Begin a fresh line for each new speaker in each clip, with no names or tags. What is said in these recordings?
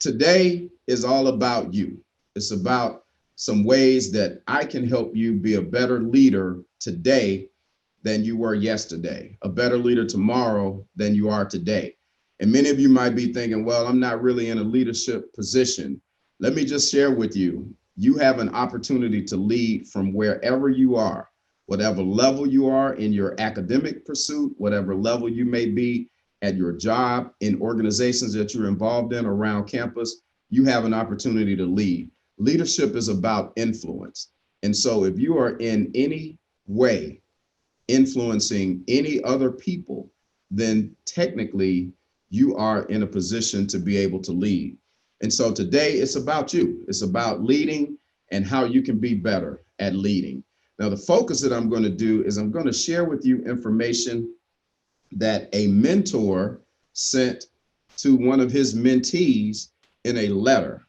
Today is all about you. It's about some ways that I can help you be a better leader today than you were yesterday, a better leader tomorrow than you are today. And many of you might be thinking, well, I'm not really in a leadership position. Let me just share with you, you have an opportunity to lead from wherever you are, whatever level you are in your academic pursuit, whatever level you may be at your job, in organizations that you're involved in around campus, you have an opportunity to lead. Leadership is about influence. And so if you are in any way influencing any other people, then technically you are in a position to be able to lead. And so today it's about you. It's about leading and how you can be better at leading. Now, the focus that I'm going to do is I'm going to share with you information that a mentor sent to one of his mentees in a letter.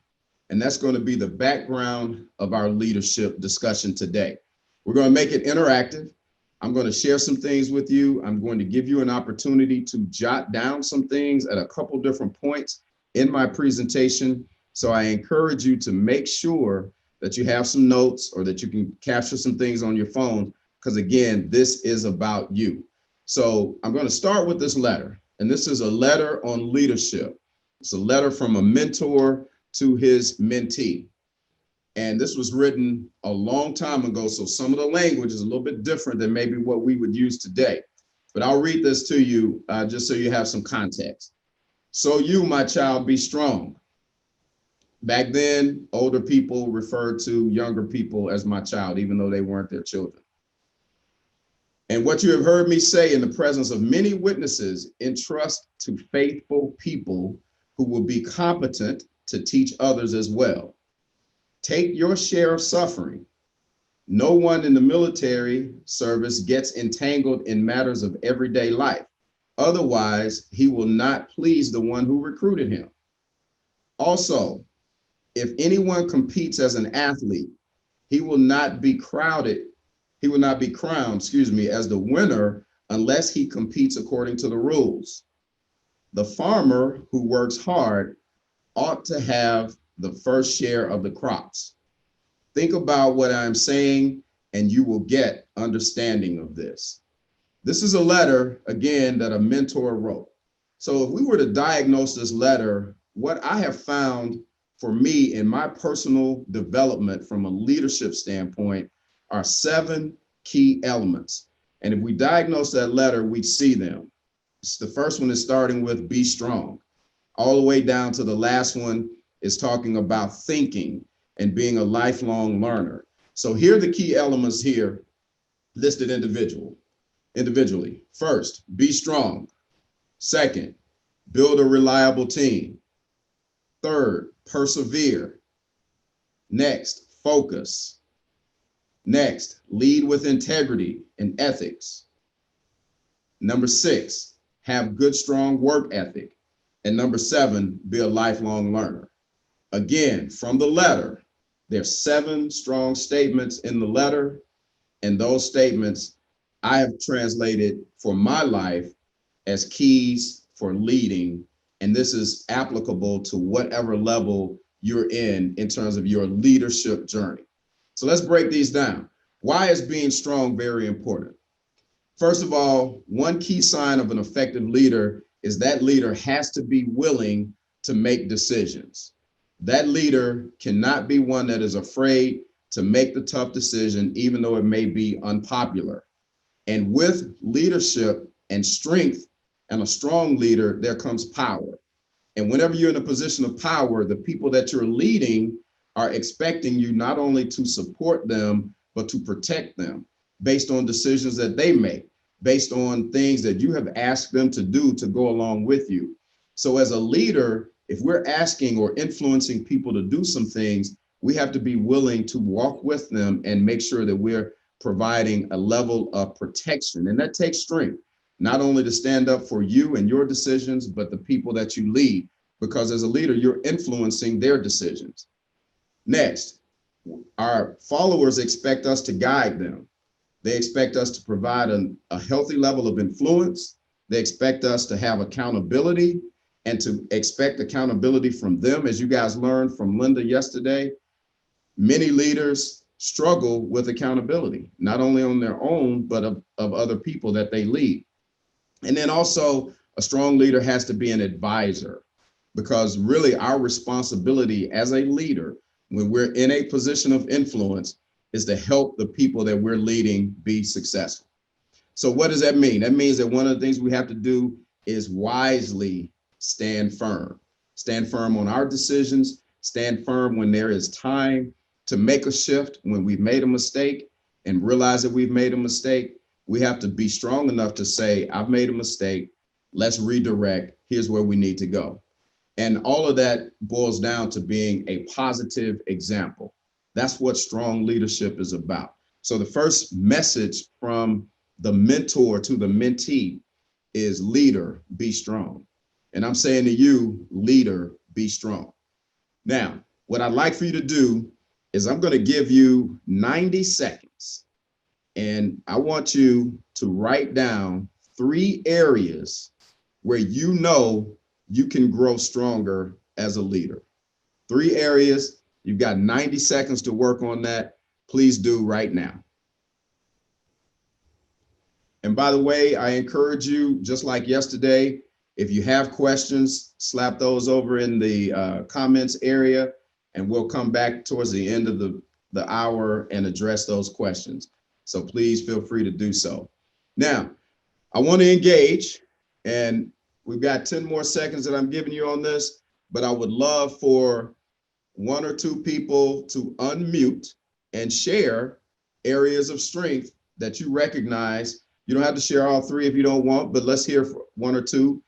And that's going to be the background of our leadership discussion today. We're going to make it interactive. I'm going to share some things with you. I'm going to give you an opportunity to jot down some things at a couple different points in my presentation. So I encourage you to make sure that you have some notes or that you can capture some things on your phone, because again, this is about you. So I'm going to start with this letter, and this is a letter on leadership. It's a letter from a mentor to his mentee. And this was written a long time ago, so some of the language is a little bit different than maybe what we would use today. But I'll read this to you just so you have some context. So you, my child, be strong. Back then, older people referred to younger people as my child, even though they weren't their children. And what you have heard me say in the presence of many witnesses, entrust to faithful people who will be competent to teach others as well. Take your share of suffering. No one in the military service gets entangled in matters of everyday life. Otherwise, he will not please the one who recruited him. Also, if anyone competes as an athlete, he will not be crowned, as the winner unless he competes according to the rules. The farmer who works hard ought to have the first share of the crops. Think about what I'm saying, and you will get understanding of this. This is a letter, again, that a mentor wrote. So if we were to diagnose this letter, what I have found for me in my personal development from a leadership standpoint are 7 key elements. And if we diagnose that letter, we see them. The first one is starting with be strong. All the way down to the last one is talking about thinking and being a lifelong learner. So here are the key elements here listed individually. First, be strong. Second, build a reliable team. Third, persevere. Next, focus. Next, lead with integrity and ethics. Number 6, have good, strong work ethic. And number 7, be a lifelong learner. Again, from the letter, there's 7 strong statements in the letter, and those statements I have translated for my life as keys for leading, and this is applicable to whatever level you're in terms of your leadership journey. So let's break these down. Why is being strong very important? First of all, one key sign of an effective leader is that leader has to be willing to make decisions. That leader cannot be one that is afraid to make the tough decision, even though it may be unpopular. And with leadership and strength and a strong leader, there comes power. And whenever you're in a position of power, the people that you're leading are expecting you not only to support them, but to protect them based on decisions that they make, based on things that you have asked them to do to go along with you. So as a leader, if we're asking or influencing people to do some things, we have to be willing to walk with them and make sure that we're providing a level of protection. And that takes strength, not only to stand up for you and your decisions, but the people that you lead, because as a leader, you're influencing their decisions. Next, our followers expect us to guide them. They expect us to provide a healthy level of influence. They expect us to have accountability, and to expect accountability from them. As you guys learned from Linda yesterday, many leaders struggle with accountability, not only on their own, but of other people that they lead. And then also, a strong leader has to be an advisor, because really our responsibility as a leader, when we're in a position of influence, is to help the people that we're leading be successful. So what does that mean? That means that one of the things we have to do is wisely stand firm. Stand firm on our decisions, stand firm when there is time to make a shift, when we've made a mistake and realize that we've made a mistake. We have to be strong enough to say, I've made a mistake, let's redirect, here's where we need to go. And all of that boils down to being a positive example. That's what strong leadership is about. So the first message from the mentor to the mentee is, leader, be strong. And I'm saying to you, leader, be strong. Now, what I'd like for you to do is I'm going to give you 90 seconds. And I want you to write down 3 areas where you know you can grow stronger as a leader. 3 areas. You've got 90 seconds to work on that. Please do right now. And by the way, I encourage you, just like yesterday, if you have questions, slap those over in the comments area, and we'll come back towards the end of the hour and address those questions. So please feel free to do so. Now, I want to engage, and we've got 10 more seconds that I'm giving you on this, but I would love for 1 or 2 people to unmute and share areas of strength that you recognize. You don't have to share all 3 if you don't want, but let's hear 1 or 2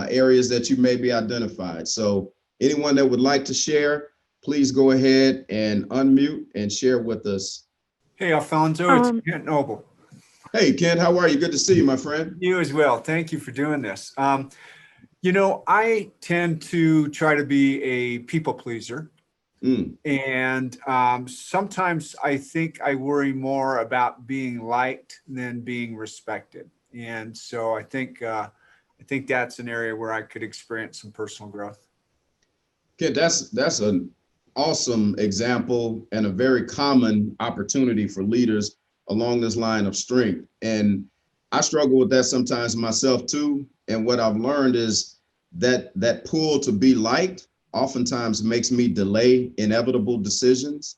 areas that you may be identified. So anyone that would like to share, please go ahead and unmute and share with us.
Hey, Alfonzo, it's Kent Noble.
Hey, Kent, how are you? Good to see you, my friend.
You as well. Thank you for doing this. You know, I tend to try to be a people pleaser. And sometimes I think I worry more about being liked than being respected. And so I think that's an area where I could experience some personal growth.
Kent, that's an awesome example and a very common opportunity for leaders along this line of strength. And I struggle with that sometimes myself too. And what I've learned is that pull to be liked oftentimes makes me delay inevitable decisions.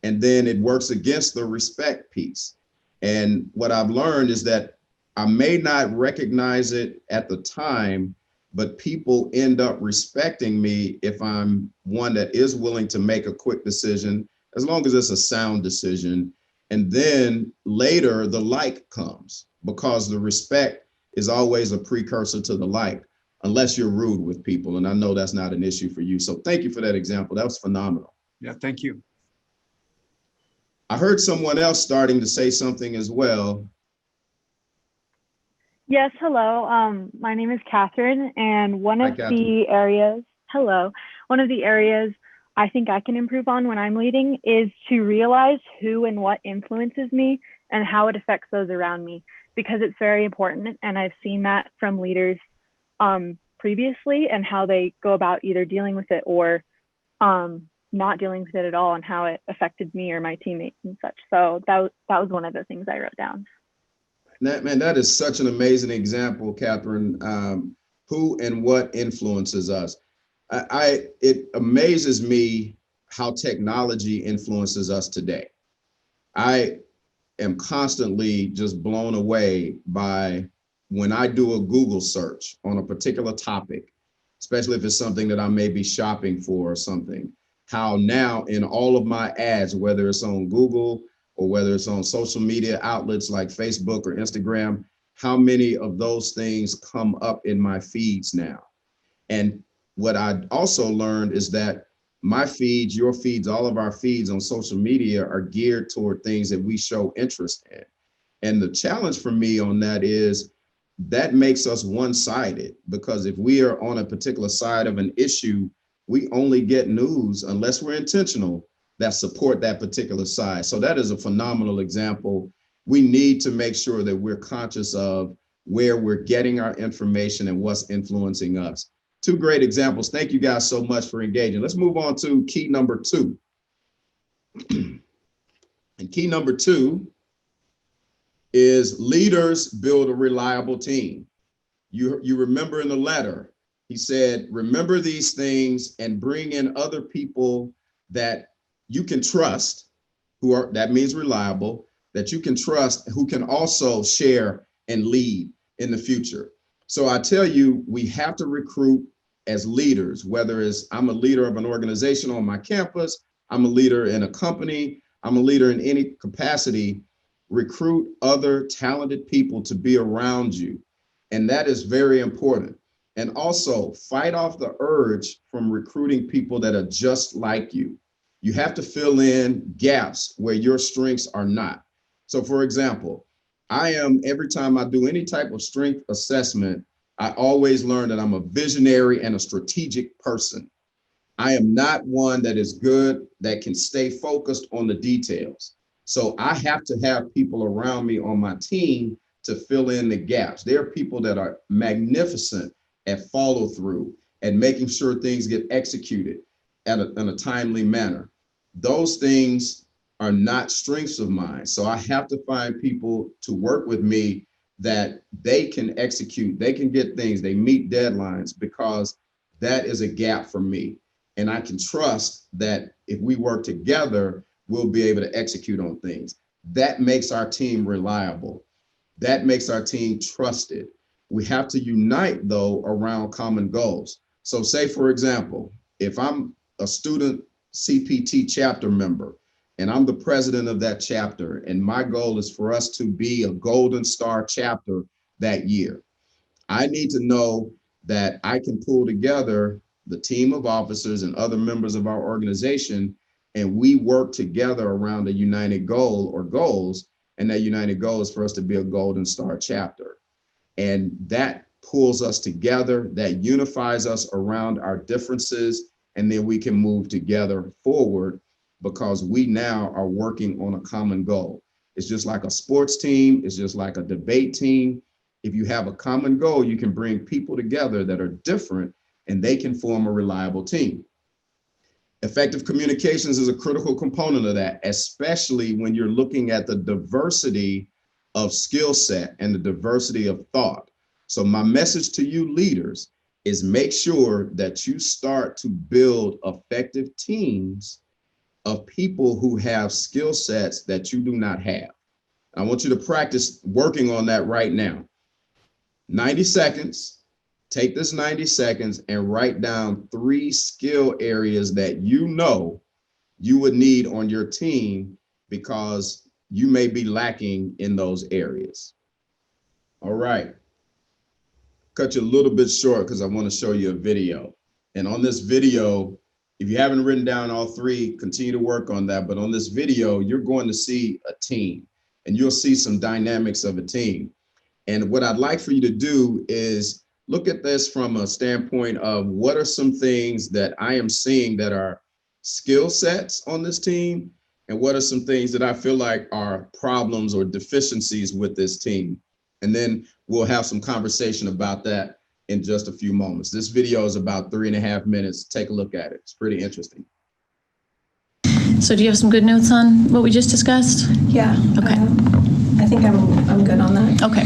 And then it works against the respect piece. And what I've learned is that I may not recognize it at the time, but people end up respecting me if I'm one that is willing to make a quick decision, as long as it's a sound decision. And then later the like comes, because the respect is always a precursor to the like, unless you're rude with people. And I know that's not an issue for you. So thank you for that example. That was phenomenal.
Yeah, thank you.
I heard someone else starting to say something as well.
Yes, hello. My name is Catherine, and one of the areas I think I can improve on when I'm leading is to realize who and what influences me and how it affects those around me, because it's very important. And I've seen that from leaders previously, and how they go about either dealing with it or not dealing with it at all, and how it affected me or my teammates and such. So that was one of the things I wrote down.
That is such an amazing example, Catherine. Who and what influences us? It amazes me how technology influences us today. I am constantly just blown away by when I do a Google search on a particular topic, especially if it's something that I may be shopping for or something, how now in all of my ads, whether it's on Google or whether it's on social media outlets like Facebook or Instagram, how many of those things come up in my feeds now. And what I also learned is that my feeds, your feeds, all of our feeds on social media are geared toward things that we show interest in. And the challenge for me on that is that makes us one-sided, because if we are on a particular side of an issue, we only get news, unless we're intentional, that support that particular side. So that is a phenomenal example. We need to make sure that we're conscious of where we're getting our information and what's influencing us. Two great examples. Thank you guys so much for engaging. Let's move on to key number 2. And key number 2 is leaders build a reliable team. You remember in the letter, he said, remember these things and bring in other people that you can trust, that means reliable, that you can trust, who can also share and lead in the future. So I tell you, we have to recruit as leaders, whether it's I'm a leader of an organization on my campus, I'm a leader in a company, I'm a leader in any capacity, recruit other talented people to be around you. And that is very important. And also fight off the urge from recruiting people that are just like you. You have to fill in gaps where your strengths are not. So for example, every time I do any type of strength assessment, I always learn that I'm a visionary and a strategic person. I am not one that is good, that can stay focused on the details. So I have to have people around me on my team to fill in the gaps. There are people that are magnificent at follow through and making sure things get executed in a timely manner. Those things are not strengths of mine. So I have to find people to work with me that they can execute, they can get things, they meet deadlines, because that is a gap for me. And I can trust that if we work together, we'll be able to execute on things. That makes our team reliable. That makes our team trusted. We have to unite, though, around common goals. So say, for example, if I'm a student CPT chapter member and I'm the president of that chapter, and my goal is for us to be a Golden Star chapter that year, I need to know that I can pull together the team of officers and other members of our organization, and we work together around a united goal or goals. And that united goal is for us to be a Golden Star chapter. And that pulls us together, that unifies us around our differences, and then we can move together forward because we now are working on a common goal. It's just like a sports team, it's just like a debate team. If you have a common goal, you can bring people together that are different and they can form a reliable team. Effective communications is a critical component of that, especially when you're looking at the diversity of skill set and the diversity of thought. So my message to you leaders is make sure that you start to build effective teams of people who have skill sets that you do not have. I want you to practice working on that right now. 90 seconds. Take this 90 seconds and write down 3 skill areas that you know you would need on your team because you may be lacking in those areas. All right. Cut you a little bit short because I want to show you a video. And on this video, if you haven't written down all 3, continue to work on that. But on this video, you're going to see a team and you'll see some dynamics of a team. And what I'd like for you to do is look at this from a standpoint of what are some things that I am seeing that are skill sets on this team, and what are some things that I feel like are problems or deficiencies with this team. And then we'll have some conversation about that in just a few moments. This video is about 3.5 minutes. Take a look at it. It's pretty interesting.
So do you have some good notes on what we just discussed?
Yeah.
Okay.
I think I'm good on that.
Okay.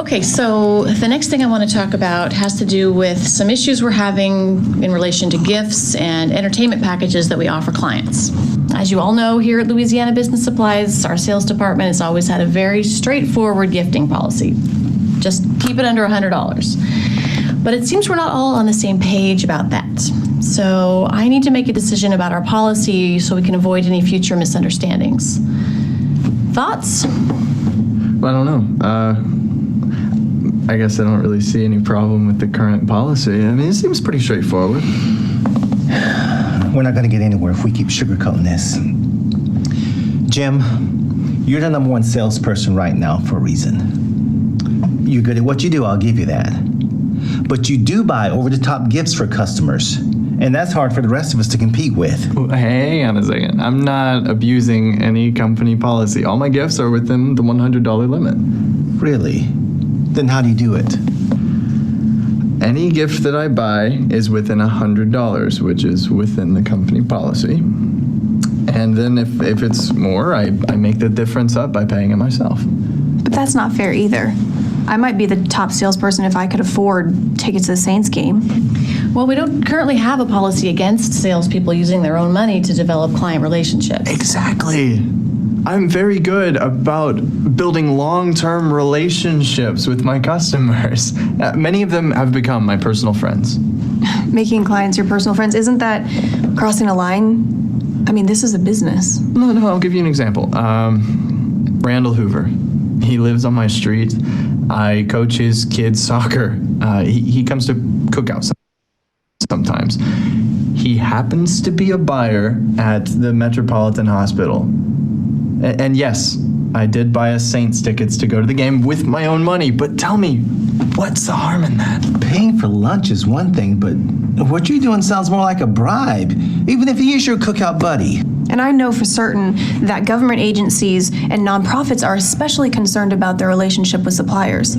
Okay, so the next thing I want to talk about has to do with some issues we're having in relation to gifts and entertainment packages that we offer clients. As you all know, here at Louisiana Business Supplies, our sales department has always had a very straightforward gifting policy. Just keep it under $100. But it seems we're not all on the same page about that. So I need to make a decision about our policy so we can avoid any future misunderstandings. Thoughts?
Well, I don't know. I guess I don't really see any problem with the current policy. I mean, it seems pretty straightforward.
We're not going to get anywhere if we keep sugarcoating this. Jim, you're the #1 salesperson right now for a reason. You're good at what you do, I'll give you that. But you do buy over-the-top gifts for customers, and that's hard for the rest of us to compete with.
Well, hang on a second. I'm not abusing any company policy. All my gifts are within the $100 limit.
Really? Then how do you do it?
Any gift that I buy is within $100, which is within the company policy. And then if it's more, I make the difference up by paying it myself.
But that's not fair either. I might be the top salesperson if I could afford tickets to the Saints game.
Well, we don't currently have a policy against salespeople using their own money to develop client relationships.
Exactly. I'm very good about building long-term relationships with my customers. Many of them have become my personal friends.
Making clients your personal friends, isn't that crossing a line? I mean, this is a business.
No, I'll give you an example. Randall Hoover. He lives on my street. I coach his kids' soccer. He comes to cookouts sometimes. He happens to be a buyer at the Metropolitan Hospital. And yes, I did buy us Saints tickets to go to the game with my own money, but tell me, what's the harm in that?
Paying for lunch is one thing, but what you're doing sounds more like a bribe, even if he is your cookout buddy.
And I know for certain that government agencies and nonprofits are especially concerned about their relationship with suppliers.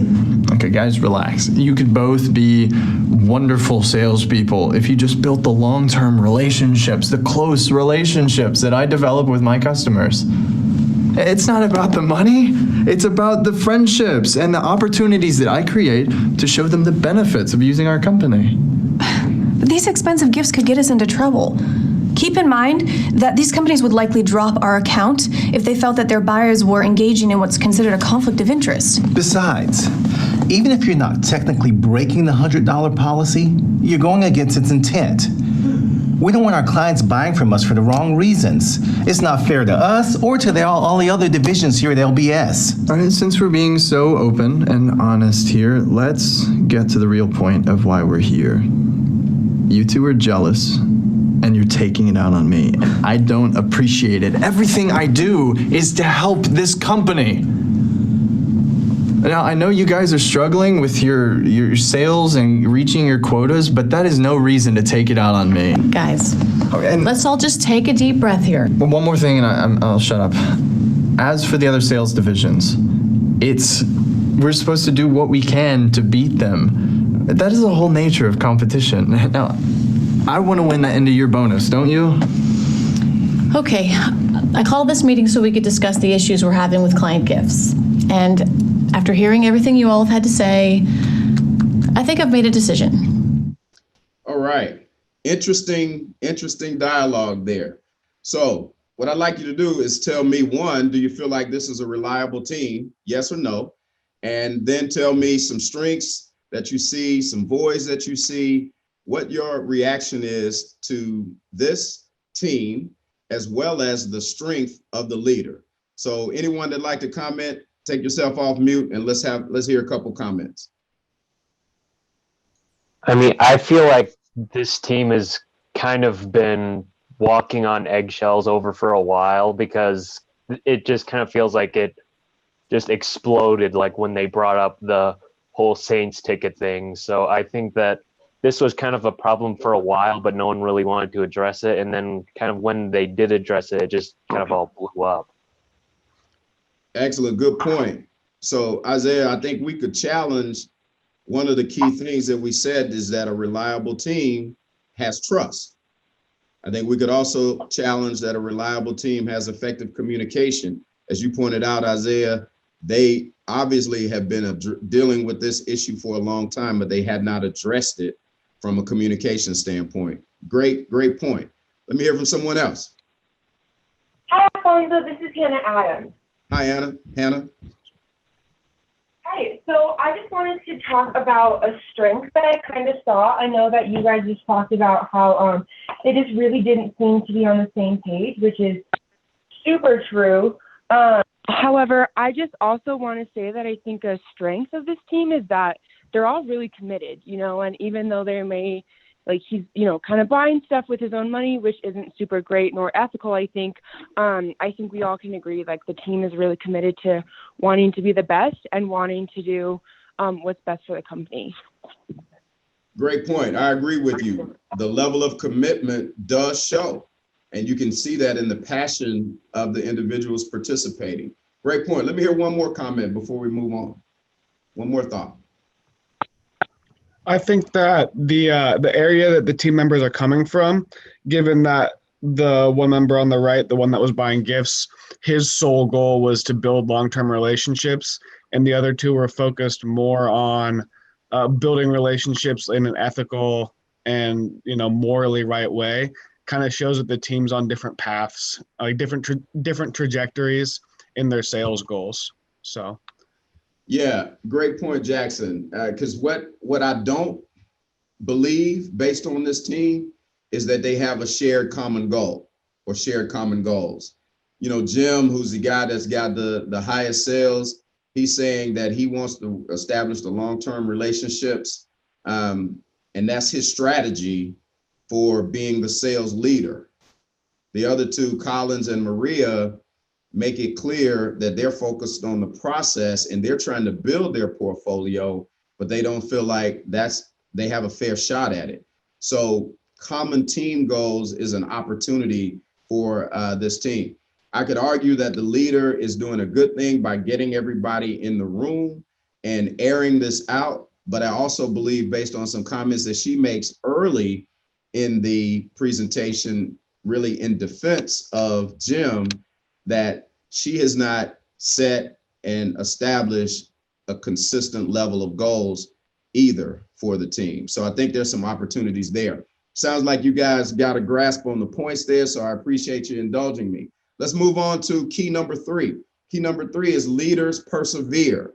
Okay, guys, relax. You could both be wonderful salespeople if you just built the long-term relationships, the close relationships that I develop with my customers. It's not about the money. It's about the friendships and the opportunities that I create to show them the benefits of using our company.
But these expensive gifts could get us into trouble. Keep in mind that these companies would likely drop our account if they felt that their buyers were engaging in what's considered a conflict of interest.
Besides, even if you're not technically breaking the $100 policy, you're going against its intent. We don't want our clients buying from us for the wrong reasons. It's not fair to us or to all the other divisions here at LBS.
All right, since we're being so open and honest here, let's get to the real point of why we're here. You two are jealous, and you're taking it out on me. I don't appreciate it. Everything I do is to help this company. Now, I know you guys are struggling with your sales and reaching your quotas, but that is no reason to take it out on me.
Guys,
And
let's all just take a deep breath here.
one more thing, and I'll shut up. As for the other sales divisions, we're supposed to do what we can to beat them. That is the whole nature of competition. Now, I want to win that into your bonus, don't you?
Okay, I called this meeting so we could discuss the issues we're having with client gifts. And after hearing everything you all have had to say, I think I've made a decision.
All right. Interesting dialogue there. So what I'd like you to do is tell me, one, do you feel like this is a reliable team? Yes or no? And then tell me some strengths that you see, some voids that you see, what your reaction is to this team, as well as the strength of the leader. So anyone that'd like to comment, take yourself off mute and let's hear a couple comments.
I mean, I feel like this team has kind of been walking on eggshells over for a while because it just kind of feels like it just exploded like when they brought up the whole Saints ticket thing. So I think that this was kind of a problem for a while, but no one really wanted to address it. And then kind of when they did address it, it just kind of all blew up.
Excellent, good point. So Isaiah, I think we could challenge one of the key things that we said is that a reliable team has trust. I think we could also challenge that a reliable team has effective communication. As you pointed out, Isaiah, they obviously have been dealing with this issue for a long time, but they had not addressed it from a communication standpoint. Great point. Let me hear from someone else.
Hi, Alfonzo. This is Hannah Adams.
Hi, Hannah.
Hi. So I just wanted to talk about a strength that I kind of saw. I know that you guys just talked about how they just really didn't seem to be on the same page, which is super true. However, I just also want to say that I think a strength of this team is that they're all really committed, and even though they may, he's, kind of buying stuff with his own money, which isn't super great nor ethical, I think we all can agree, the team is really committed to wanting to be the best and wanting to do what's best for the company.
Great point. I agree with you. The level of commitment does show, and you can see that in the passion of the individuals participating. Great point. Let me hear one more comment before we move on. One more thought.
I think that the area that the team members are coming from, given that the one member on the right, the one that was buying gifts, his sole goal was to build long-term relationships, and the other two were focused more on building relationships in an ethical and morally right way. Kind of shows that the team's on different paths, like different trajectories in their sales goals. So.
Yeah, great point, Jackson. Because what I don't believe based on this team is that they have a shared common goal or shared common goals. Jim, who's the guy that's got the highest sales, he's saying that he wants to establish the long-term relationships. And that's his strategy for being the sales leader. The other two, Collins and Maria, make it clear that they're focused on the process and they're trying to build their portfolio, but they don't feel like they have a fair shot at it. So common team goals is an opportunity for this team. I could argue that the leader is doing a good thing by getting everybody in the room and airing this out. But I also believe, based on some comments that she makes early in the presentation, really in defense of Jim, that she has not set and established a consistent level of goals either for the team. So I think there's some opportunities there. Sounds like you guys got a grasp on the points there, so I appreciate you indulging me. Let's move on to key number 3. Key number 3 is leaders persevere.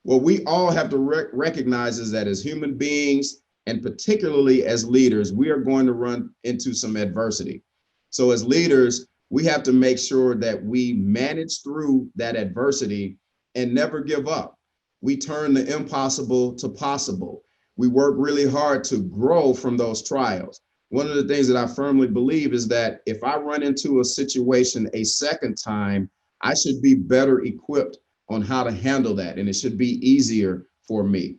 What we all have to recognize is that as human beings, and particularly as leaders, we are going to run into some adversity. So as leaders, we have to make sure that we manage through that adversity and never give up. We turn the impossible to possible. We work really hard to grow from those trials. One of the things that I firmly believe is that if I run into a situation a second time, I should be better equipped on how to handle that, and it should be easier for me.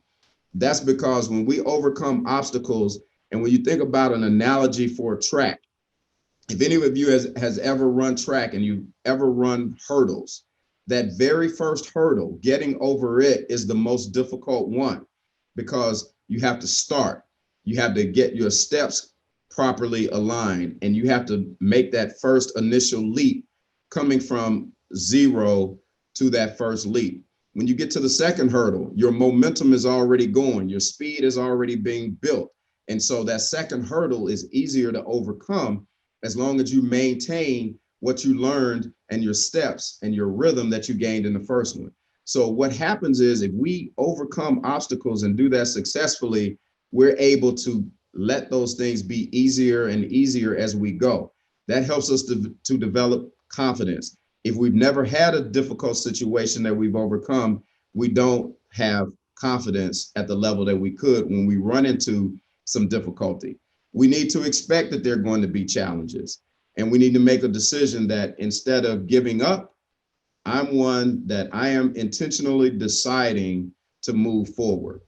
That's because when we overcome obstacles, and when you think about an analogy for a track, if any of you has ever run track and you've ever run hurdles, that very first hurdle, getting over it, is the most difficult one because you have to start. You have to get your steps properly aligned, and you have to make that first initial leap coming from 0 to that first leap. When you get to the second hurdle, your momentum is already going, your speed is already being built. And so that second hurdle is easier to overcome as long as you maintain what you learned and your steps and your rhythm that you gained in the first one. So what happens is if we overcome obstacles and do that successfully, we're able to let those things be easier and easier as we go. That helps us to develop confidence. If we've never had a difficult situation that we've overcome, we don't have confidence at the level that we could when we run into some difficulty. We need to expect that there are going to be challenges, and we need to make a decision that instead of giving up, I'm one that I am intentionally deciding to move forward.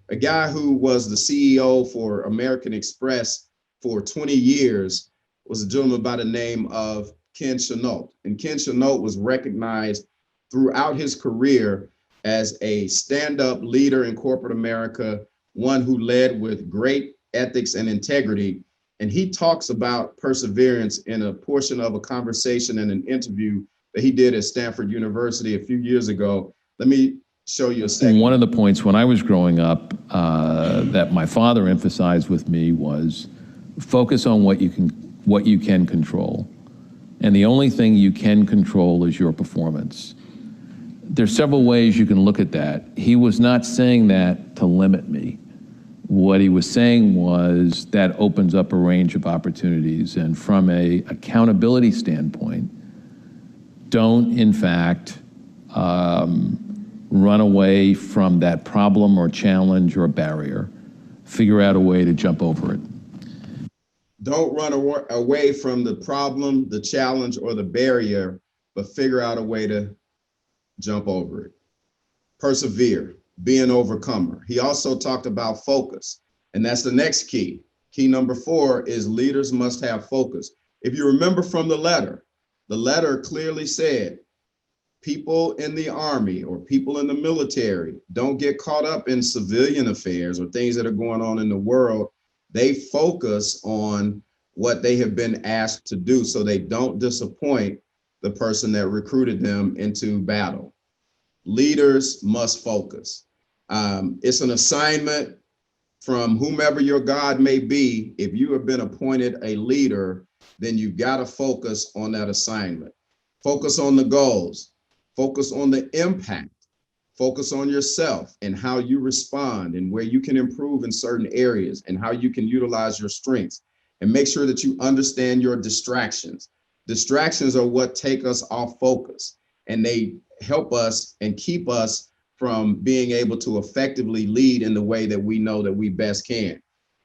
A guy who was the CEO for American Express for 20 years was a gentleman by the name of Ken Chenault. And Ken Chenault was recognized throughout his career as a stand-up leader in corporate America, one who led with great ethics and integrity. And he talks about perseverance in a portion of a conversation and an interview that he did at Stanford University a few years ago. Let me show you a second.
One of the points when I was growing up that my father emphasized with me was focus on what you can control. And the only thing you can control is your performance. There's several ways you can look at that. He was not saying that to limit me. What he was saying was that opens up a range of opportunities. And from a accountability standpoint, don't in fact run away from that problem or challenge or barrier. Figure out a way to jump over it.
Don't run away from the problem, the challenge, or the barrier, but figure out a way to jump over it. Persevere, be an overcomer. He also talked about focus, and that's the next key. Key number 4 is leaders must have focus. If you remember from the letter clearly said, people in the Army or people in the military don't get caught up in civilian affairs or things that are going on in the world. They focus on what they have been asked to do so they don't disappoint the person that recruited them into battle. Leaders must focus. It's an assignment from whomever your God may be. If you have been appointed a leader, then you've got to focus on that assignment. Focus on the goals, focus on the impact, focus on yourself and how you respond and where you can improve in certain areas and how you can utilize your strengths, and make sure that you understand your distractions. Distractions are what take us off focus, and they help us and keep us from being able to effectively lead in the way that we know that we best can.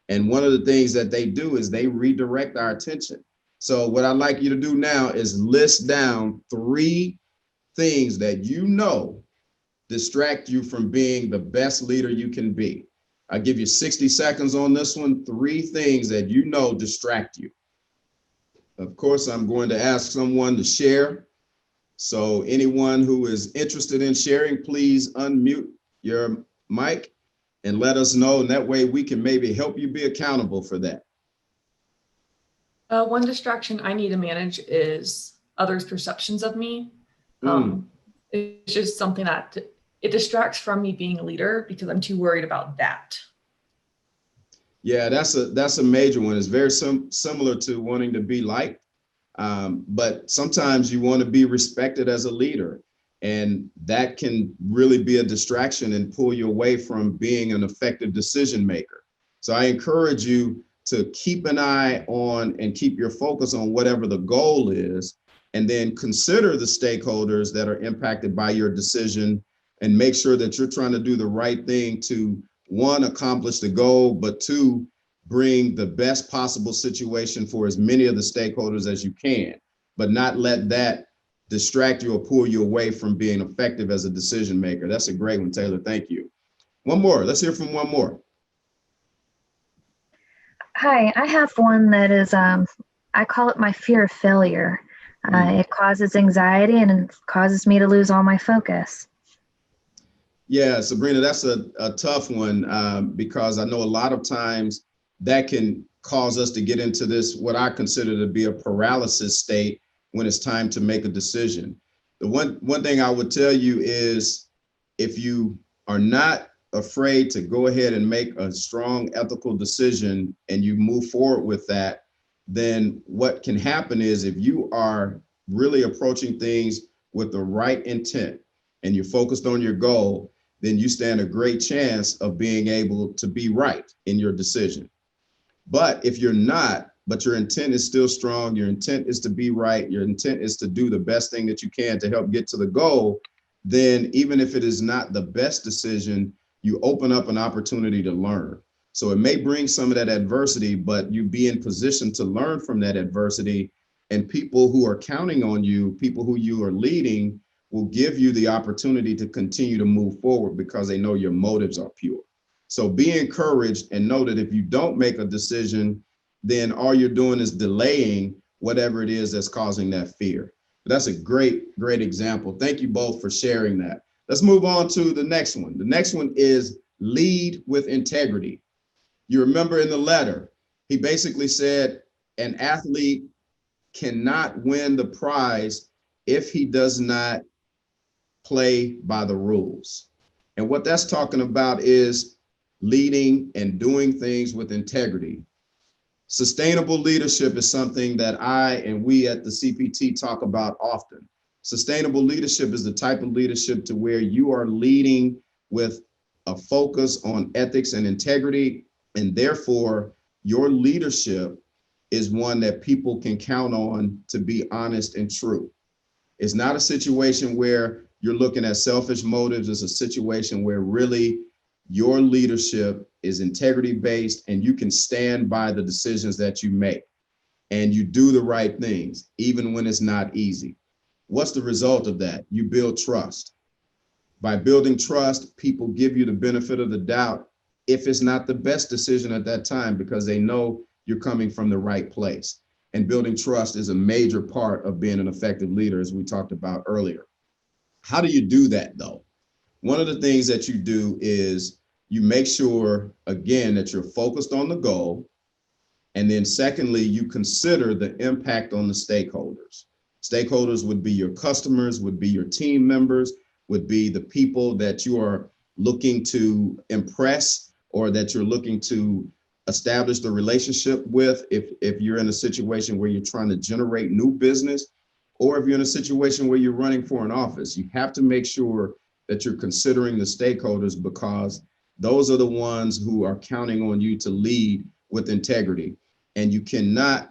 And one of the things that they do is they redirect our attention. So what I'd like you to do now is list down 3 things that you know distract you from being the best leader you can be. I'll give you 60 seconds on this one. 3 things that you know distract you. Of course, I'm going to ask someone to share. So anyone who is interested in sharing, please unmute your mic and let us know. And that way we can maybe help you be accountable for that.
One distraction I need to manage is others' perceptions of me. It's just something that it distracts from me being a leader because I'm too worried about that.
Yeah, that's a major one. It's very similar to wanting to be liked, but sometimes you want to be respected as a leader, and that can really be a distraction and pull you away from being an effective decision maker. So I encourage you to keep an eye on and keep your focus on whatever the goal is, and then consider the stakeholders that are impacted by your decision and make sure that you're trying to do the right thing to, 1, accomplish the goal, but 2, bring the best possible situation for as many of the stakeholders as you can, but not let that distract you or pull you away from being effective as a decision maker. That's a great one, Taylor. Thank you. One more. Let's hear from one more.
Hi, I have one that is, I call it my fear of failure. It causes anxiety and it causes me to lose all my focus.
Yeah, Sabrina, that's a tough one because I know a lot of times that can cause us to get into this, what I consider to be a paralysis state when it's time to make a decision. The one thing I would tell you is, if you are not afraid to go ahead and make a strong ethical decision and you move forward with that, then what can happen is, if you are really approaching things with the right intent and you're focused on your goal, then you stand a great chance of being able to be right in your decision. But if you're not, but your intent is still strong, your intent is to be right, your intent is to do the best thing that you can to help get to the goal, then even if it is not the best decision, you open up an opportunity to learn. So it may bring some of that adversity, but you be in position to learn from that adversity. And people who are counting on you, people who you are leading, will give you the opportunity to continue to move forward because they know your motives are pure. So be encouraged and know that if you don't make a decision, then all you're doing is delaying whatever it is that's causing that fear. That's a great example. Thank you both for sharing that. Let's move on to the next one. The next one is lead with integrity. You remember in the letter, he basically said an athlete cannot win the prize if he does not play by the rules. And what that's talking about is leading and doing things with integrity. Sustainable leadership is something that I and we at the CPT talk about often. Sustainable leadership is the type of leadership to where you are leading with a focus on ethics and integrity, and therefore your leadership is one that people can count on to be honest and true. It's not a situation where you're looking at selfish motives. It's a situation where really your leadership is integrity based and you can stand by the decisions that you make and you do the right things, even when it's not easy. What's the result of that? You build trust. By building trust, people give you the benefit of the doubt if it's not the best decision at that time, because they know you're coming from the right place. And building trust is a major part of being an effective leader, as we talked about earlier. How do you do that though? One of the things that you do is you make sure, again, that you're focused on the goal. And then secondly, you consider the impact on the stakeholders. Stakeholders would be your customers, would be your team members, would be the people that you are looking to impress or that you're looking to establish the relationship with. If you're in a situation where you're trying to generate new business, or if you're in a situation where you're running for an office, you have to make sure that you're considering the stakeholders, because those are the ones who are counting on you to lead with integrity. And you cannot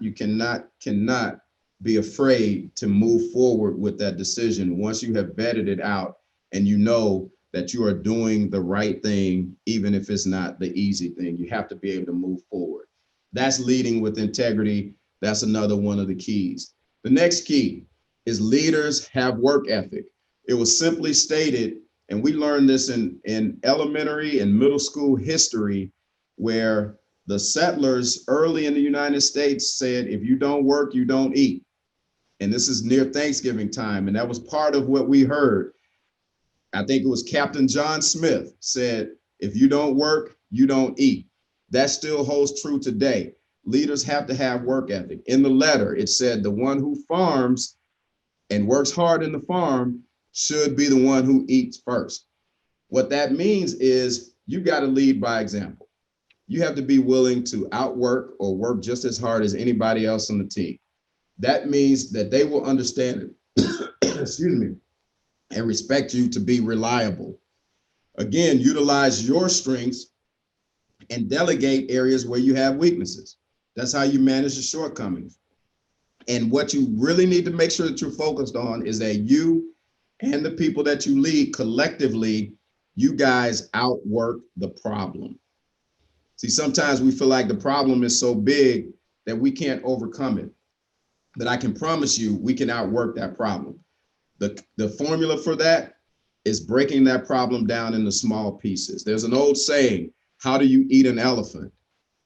be afraid to move forward with that decision once you have vetted it out and you know that you are doing the right thing, even if it's not the easy thing. You have to be able to move forward. That's leading with integrity. That's another one of the keys. The next key is leaders have work ethic. It was simply stated, and we learned this in elementary and middle school history, where the settlers early in the United States said, if you don't work, you don't eat. And this is near Thanksgiving time. And that was part of what we heard. I think it was Captain John Smith said, if you don't work, you don't eat. That still holds true today. Leaders have to have work ethic. In the letter, it said the one who farms and works hard in the farm should be the one who eats first. What that means is you got to lead by example. You have to be willing to outwork or work just as hard as anybody else on the team. That means that they will understand it, excuse me, and respect you to be reliable. Again, utilize your strengths and delegate areas where you have weaknesses. That's how you manage the shortcomings. And what you really need to make sure that you're focused on is that you and the people that you lead collectively, you guys outwork the problem. See, sometimes we feel like the problem is so big that we can't overcome it. But I can promise you, we can outwork that problem. The formula for that is breaking that problem down into small pieces. There's an old saying, how do you eat an elephant?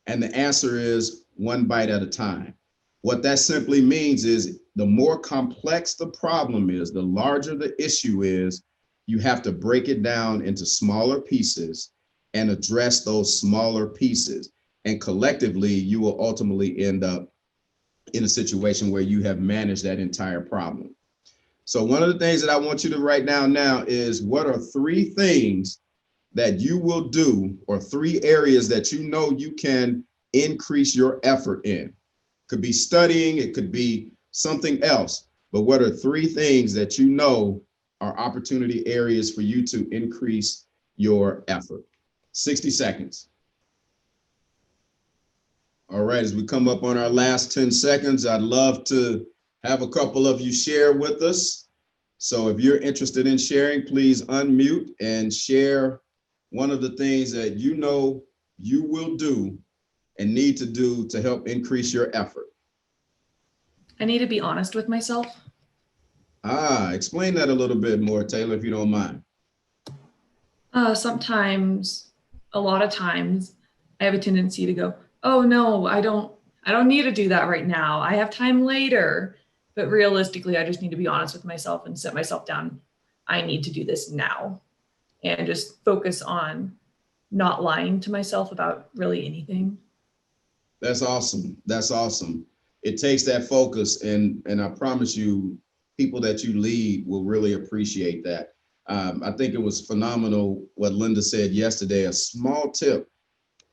And the answer is one bite at a time. What that simply means is the more complex the problem is, the larger the issue is, you have to break it down into smaller pieces and address those smaller pieces. And collectively, you will ultimately end up in a situation where you have managed that entire problem. So one of the things that I want you to write down now is, what are 3 things that you will do, or 3 areas that you know you can increase your effort in? Could be studying, it could be something else, but what are 3 things that you know are opportunity areas for you to increase your effort? 60 seconds. All right, as we come up on our last 10 seconds, I'd love to have a couple of you share with us. So if you're interested in sharing, please unmute and share one of the things that you know you will do and need to do to help increase your effort.
I need to be honest with myself.
Explain that a little bit more, Taylor, if you don't mind.
Sometimes, a lot of times, I have a tendency to go, oh no, I don't need to do that right now. I have time later. But realistically, I just need to be honest with myself and set myself down. I need to do this now, and just focus on not lying to myself about really anything.
That's awesome. That's awesome. It takes that focus, and I promise you, people that you lead will really appreciate that. I think it was phenomenal what Linda said yesterday, a small tip,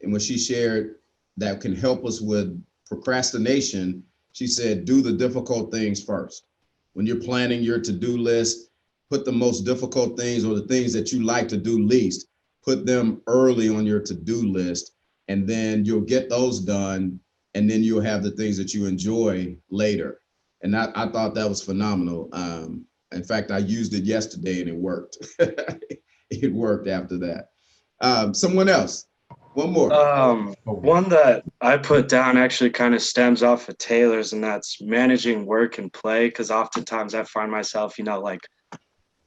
and when she shared that can help us with procrastination. She said, do the difficult things first. When you're planning your to-do list, put the most difficult things, or the things that you like to do least, put them early on your to-do list, and then you'll get those done, and then you'll have the things that you enjoy later. And I thought that was phenomenal. In fact, I used it yesterday and it worked. It worked after that. Someone else. One more.
One that I put down actually kind of stems off of Taylor's, and that's managing work and play. Because oftentimes I find myself, like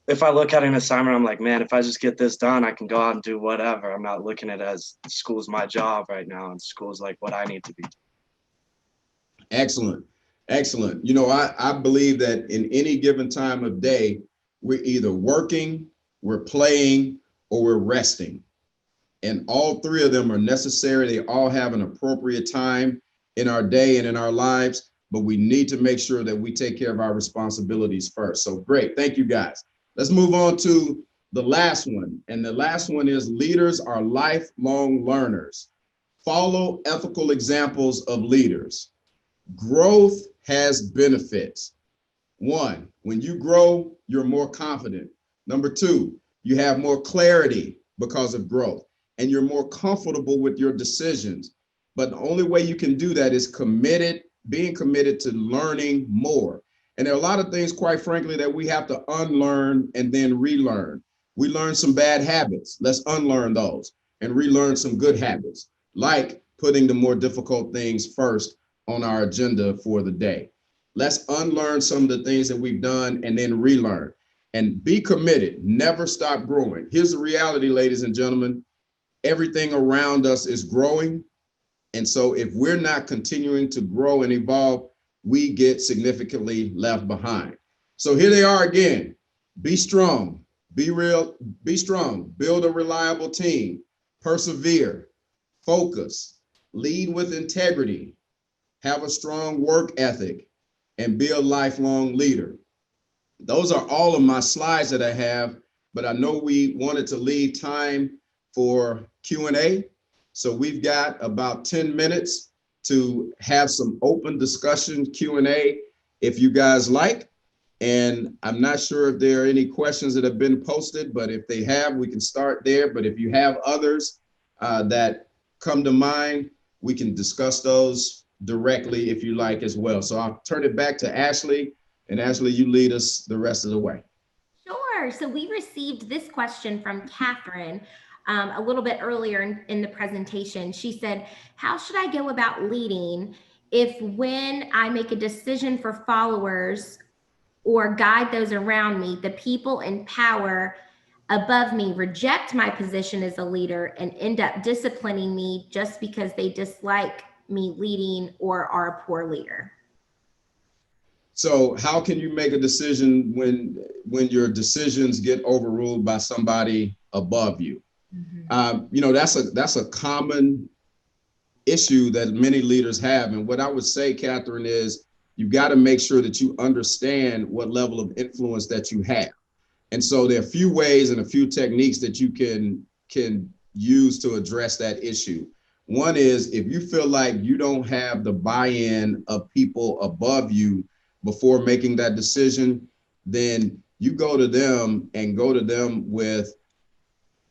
if I look at an assignment, I'm like, man, if I just get this done, I can go out and do whatever. I'm not looking at it as school's my job right now, and school's like what I need to be.
Excellent. Excellent. I believe that in any given time of day, we're either working, we're playing, or we're resting. And all three of them are necessary. They all have an appropriate time in our day and in our lives, but we need to make sure that we take care of our responsibilities first. So great, thank you guys. Let's move on to the last one. And the last one is leaders are lifelong learners. Follow ethical examples of leaders. Growth has benefits. One, when you grow, you're more confident. Number two, you have more clarity because of growth, and you're more comfortable with your decisions. But the only way you can do that is being committed to learning more. And there are a lot of things, quite frankly, that we have to unlearn and then relearn. We learned some bad habits. Let's unlearn those and relearn some good habits, like putting the more difficult things first on our agenda for the day. Let's unlearn some of the things that we've done and then relearn, and be committed. Never stop growing. Here's the reality, ladies and gentlemen. Everything around us is growing. And so if we're not continuing to grow and evolve, we get significantly left behind. So here they are again. Be strong, be strong, build a reliable team, persevere, focus, lead with integrity, have a strong work ethic, and be a lifelong leader. Those are all of my slides that I have, but I know we wanted to leave time for Q&A. So we've got about 10 minutes to have some open discussion Q&A if you guys like. And I'm not sure if there are any questions that have been posted, but if they have, we can start there. But if you have others that come to mind, we can discuss those directly if you like as well. So I'll turn it back to Ashley, and Ashley, you lead us the rest of the way.
Sure. So we received this question from Catherine a little bit earlier in the presentation. She said, how should I go about leading if when I make a decision for followers or guide those around me, the people in power above me reject my position as a leader and end up disciplining me just because they dislike me leading or are a poor leader?
So how can you make a decision when your decisions get overruled by somebody above you? Mm-hmm. That's a common issue that many leaders have. And what I would say, Catherine, is you've got to make sure that you understand what level of influence that you have. And so there are a few ways and a few techniques that you can use to address that issue. One is, if you feel like you don't have the buy-in of people above you before making that decision, then you go to them with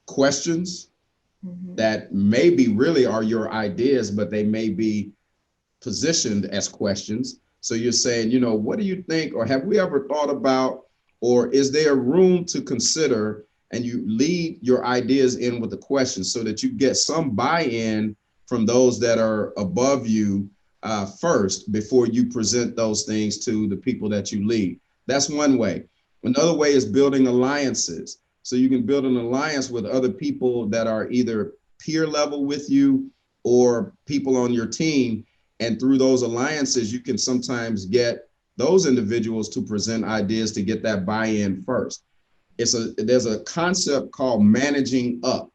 questions that maybe really are your ideas, but they may be positioned as questions. So you're saying, what do you think, or have we ever thought about, or is there room to consider? And you lead your ideas in with the questions so that you get some buy-in from those that are above you first before you present those things to the people that you lead. That's one way. Another way is building alliances. So you can build an alliance with other people that are either peer level with you or people on your team. And through those alliances, you can sometimes get those individuals to present ideas to get that buy-in first. There's a concept called managing up.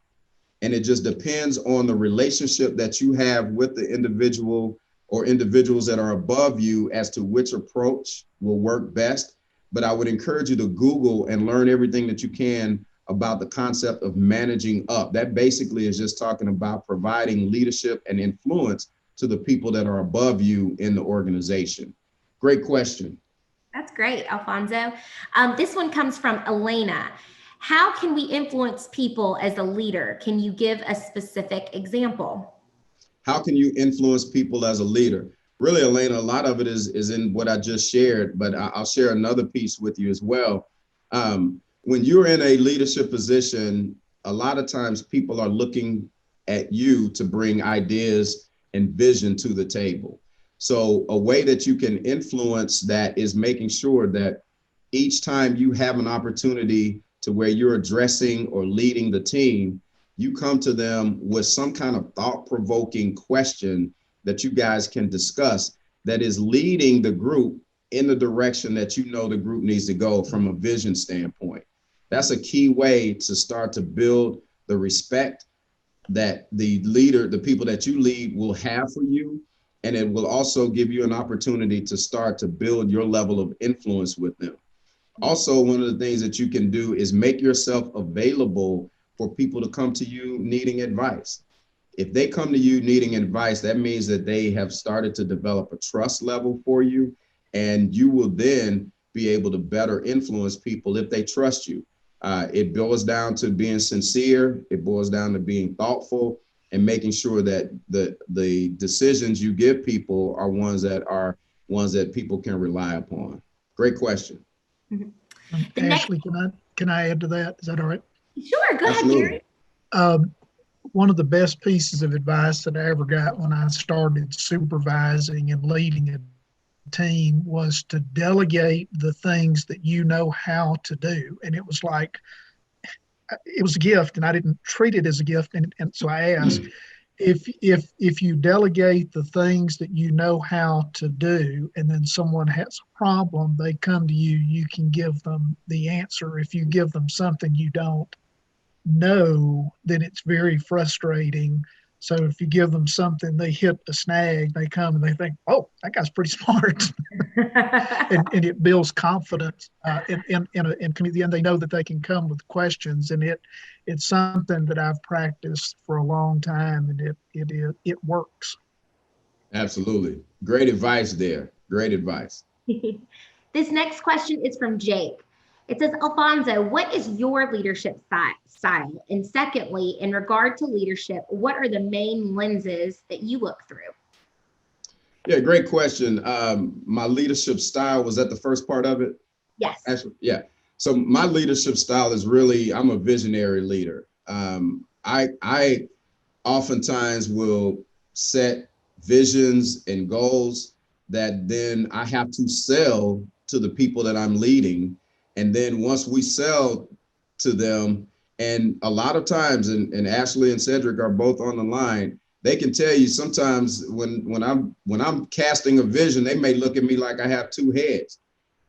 And it just depends on the relationship that you have with the individual or individuals that are above you as to which approach will work best. But I would encourage you to Google and learn everything that you can about the concept of managing up. That basically is just talking about providing leadership and influence to the people that are above you in the organization. Great question.
That's great, Alfonso. This one comes from Elena. How can we influence people as a leader? Can you give a specific example?
How can you influence people as a leader? Really, Elena, a lot of it is in what I just shared, but I'll share another piece with you as well. When you're in a leadership position, a lot of times people are looking at you to bring ideas and vision to the table. So a way that you can influence that is making sure that each time you have an opportunity to where you're addressing or leading the team, you come to them with some kind of thought-provoking question that you guys can discuss that is leading the group in the direction that you know the group needs to go from a vision standpoint. That's a key way to start to build the respect that the leader, the people that you lead will have for you. And it will also give you an opportunity to start to build your level of influence with them. Also, one of the things that you can do is make yourself available for people to come to you needing advice. If they come to you needing advice, that means that they have started to develop a trust level for you, and you will then be able to better influence people if they trust you. It boils down to being sincere. It boils down to being thoughtful and making sure that the decisions you give people are ones that people can rely upon. Great question.
Ashley, can I add to that? Is that all right?
Sure, go ahead, Gary.
One of the best pieces of advice that I ever got when I started supervising and leading a team was to delegate the things that you know how to do. And it was like, it was a gift, and I didn't treat it as a gift. And so I asked, if you delegate the things that you know how to do, and then someone has a problem, they come to you, you can give them the answer. If you give them something you don't know, then it's very frustrating. So if you give them something, they hit a snag, they come and they think, oh, that guy's pretty smart. and it builds confidence in community, and they know that they can come with questions. And it's something that I've practiced for a long time, and it works.
Absolutely. Great advice there. Great advice.
This next question is from Jake. It says, Alfonzo, what is your leadership style? And secondly, in regard to leadership, what are the main lenses that you look through?
Yeah, great question. My leadership style, was that the first part of it?
Yes.
Actually, yeah. So my leadership style is really, I'm a visionary leader. I oftentimes will set visions and goals that then I have to sell to the people that I'm leading. And then once we sell to them, and a lot of times, and Ashley and Cedric are both on the line, they can tell you sometimes when I'm casting a vision, they may look at me like I have two heads.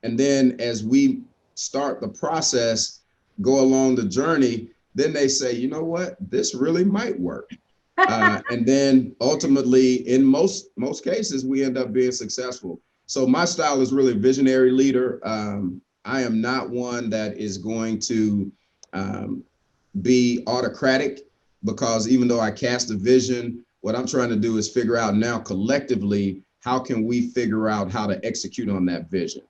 And then as we start the process, go along the journey, then they say, you know what, this really might work. And then ultimately, in most cases, we end up being successful. So my style is really visionary leader. I am not one that is going to be autocratic, because even though I cast a vision, what I'm trying to do is figure out now collectively, how can we figure out how to execute on that vision?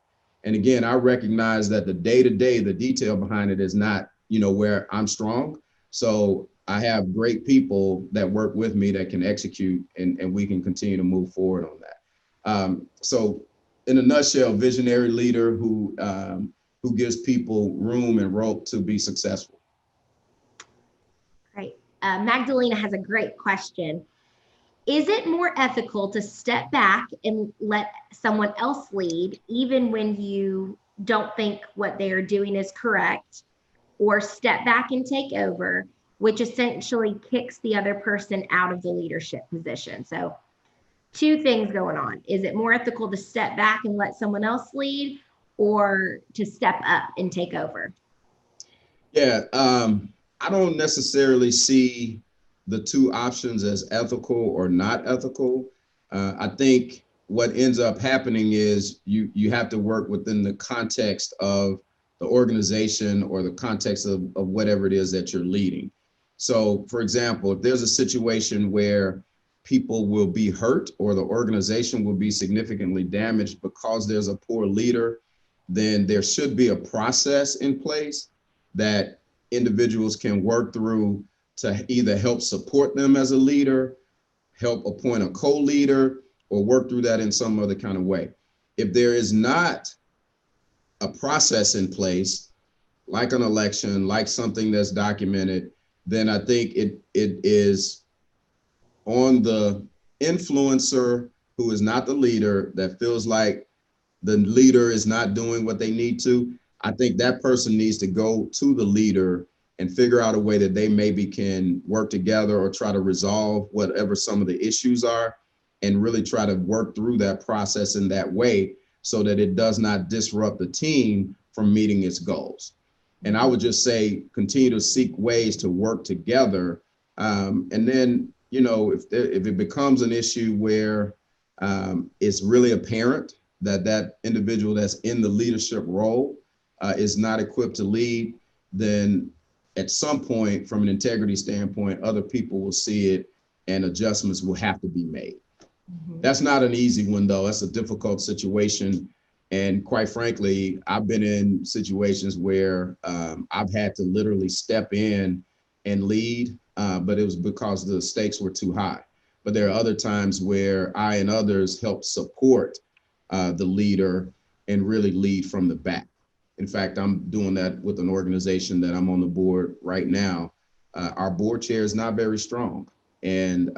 And again, I recognize that the day-to-day, the detail behind it is not, where I'm strong. So I have great people that work with me that can execute, and we can continue to move forward on that. So in a nutshell, visionary leader who gives people room and rope to be successful.
Great. Magdalena has a great question. Is it more ethical to step back and let someone else lead, even when you don't think what they are doing is correct, or step back and take over, which essentially kicks the other person out of the leadership position? So two things going on. Is it more ethical to step back and let someone else lead, or to step up and take over?
Yeah, I don't necessarily see the two options as ethical or not ethical. I think what ends up happening is you have to work within the context of the organization or the context of whatever it is that you're leading. So for example, if there's a situation where people will be hurt or the organization will be significantly damaged because there's a poor leader, then there should be a process in place that individuals can work through to either help support them as a leader, help appoint a co-leader, or work through that in some other kind of way. If there is not a process in place, like an election, like something that's documented, then I think it is on the influencer who is not the leader, that feels like the leader is not doing what they need to. I think that person needs to go to the leader and figure out a way that they maybe can work together or try to resolve whatever some of the issues are, and really try to work through that process in that way, so that it does not disrupt the team from meeting its goals. And I would just say, continue to seek ways to work together. And then, if it becomes an issue where it's really apparent that that individual that's in the leadership role is not equipped to lead, then at some point, from an integrity standpoint, other people will see it and adjustments will have to be made. That's not an easy one, though. That's a difficult situation. And quite frankly, I've been in situations where I've had to literally step in and lead, but it was because the stakes were too high. But there are other times where I and others help support the leader and really lead from the back. In fact, I'm doing that with an organization that I'm on the board right now. Our board chair is not very strong. And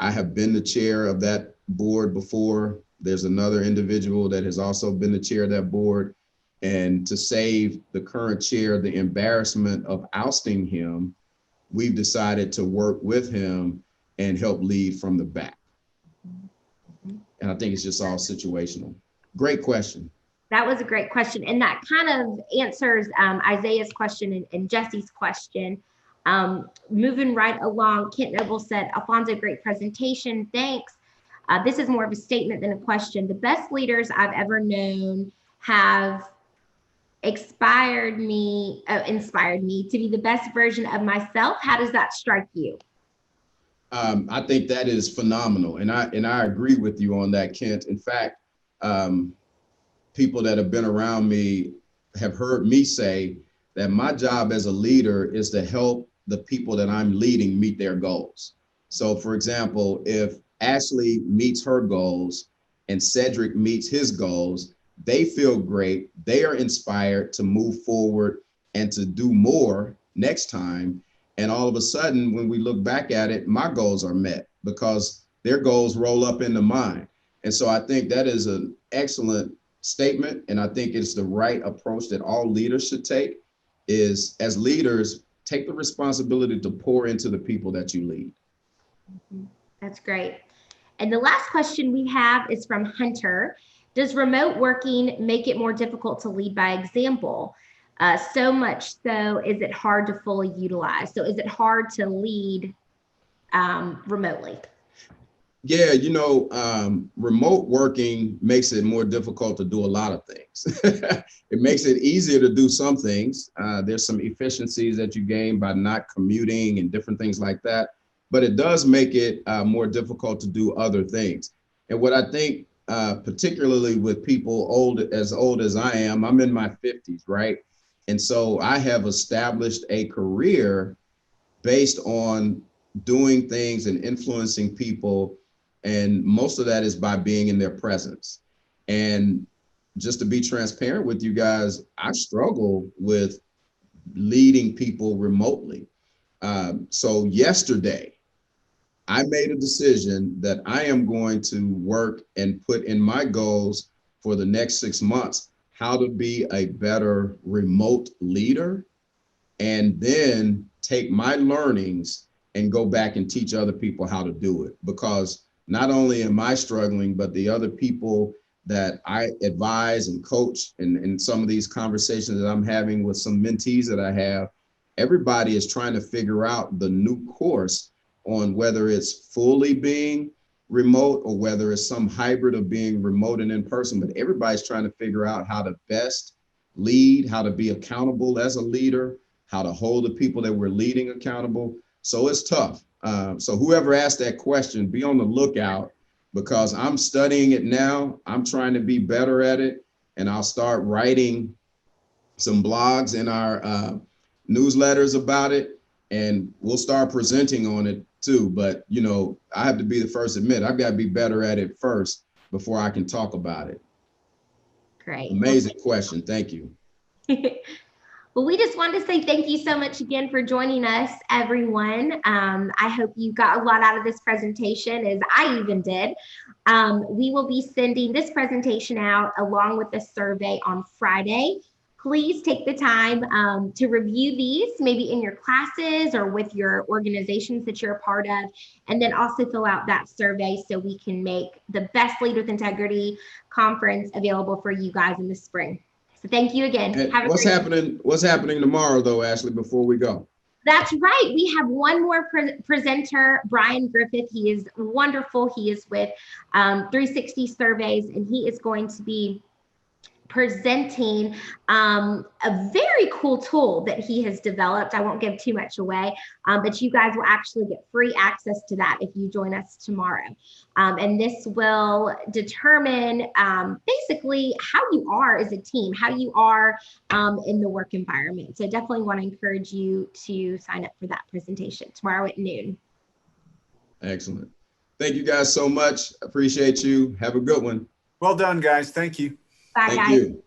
I have been the chair of that board before. There's another individual that has also been the chair of that board. And to save the current chair the embarrassment of ousting him, we've decided to work with him and help lead from the back. And I think it's just all situational. Great question.
That was a great question. And that kind of answers Isaiah's question and Jesse's question. Moving right along, Kent Noble said, Alfonso, great presentation. Thanks. This is more of a statement than a question. The best leaders I've ever known have inspired me to be the best version of myself. How does that strike you?
I think that is phenomenal. And I agree with you on that, Kent. In fact, people that have been around me have heard me say that my job as a leader is to help the people that I'm leading meet their goals. So for example, if Ashley meets her goals and Cedric meets his goals, they feel great. They are inspired to move forward and to do more next time. And all of a sudden, when we look back at it, my goals are met because their goals roll up into mine. And so I think that is an excellent statement. And I think it's the right approach that all leaders should take, is as leaders, take the responsibility to pour into the people that you lead.
That's great. And the last question we have is from Hunter. Does remote working make it more difficult to lead by example? So much so, is it hard to fully utilize? So is it hard to lead remotely?
Yeah, remote working makes it more difficult to do a lot of things. It makes it easier to do some things. There's some efficiencies that you gain by not commuting and different things like that. But it does make it more difficult to do other things. And what I think, particularly with people old as I am, I'm in my 50s, right? And so I have established a career based on doing things and influencing people. And most of that is by being in their presence. And just to be transparent with you guys, I struggle with leading people remotely. So yesterday, I made a decision that I am going to work and put in my goals for the next 6 months, how to be a better remote leader, and then take my learnings and go back and teach other people how to do it. Because not only am I struggling, but the other people that I advise and coach and some of these conversations that I'm having with some mentees that I have, everybody is trying to figure out the new course on whether it's fully being remote or whether it's some hybrid of being remote and in person. But everybody's trying to figure out how to best lead, how to be accountable as a leader, how to hold the people that we're leading accountable. So it's tough. So whoever asked that question, be on the lookout, because I'm studying it now. I'm trying to be better at it. And I'll start writing some blogs in our newsletters about it. And we'll start presenting on it too. But, I have to be the first to admit, I've got to be better at it first before I can talk about it.
Great.
Amazing question. Thank you.
Well, we just wanted to say thank you so much again for joining us, everyone. I hope you got a lot out of this presentation, as I even did. We will be sending this presentation out along with the survey on Friday. please take the time to review these, maybe in your classes or with your organizations that you're a part of, and then also fill out that survey so we can make the best Lead with Integrity conference available for you guys in the spring. So thank you again.
What's happening tomorrow though, Ashley, before we go?
That's right. We have one more presenter, Brian Griffith. He is wonderful. He is with 360 Surveys, and he is going to be presenting a very cool tool that he has developed. I won't give too much away, but you guys will actually get free access to that if you join us tomorrow. And this will determine basically how you are as a team, how you are in the work environment. So definitely want to encourage you to sign up for that presentation tomorrow at noon.
Excellent. Thank you guys so much. Appreciate you. Have a good one.
Well done, guys. Thank you.
Bye,
Thank
guys.
you.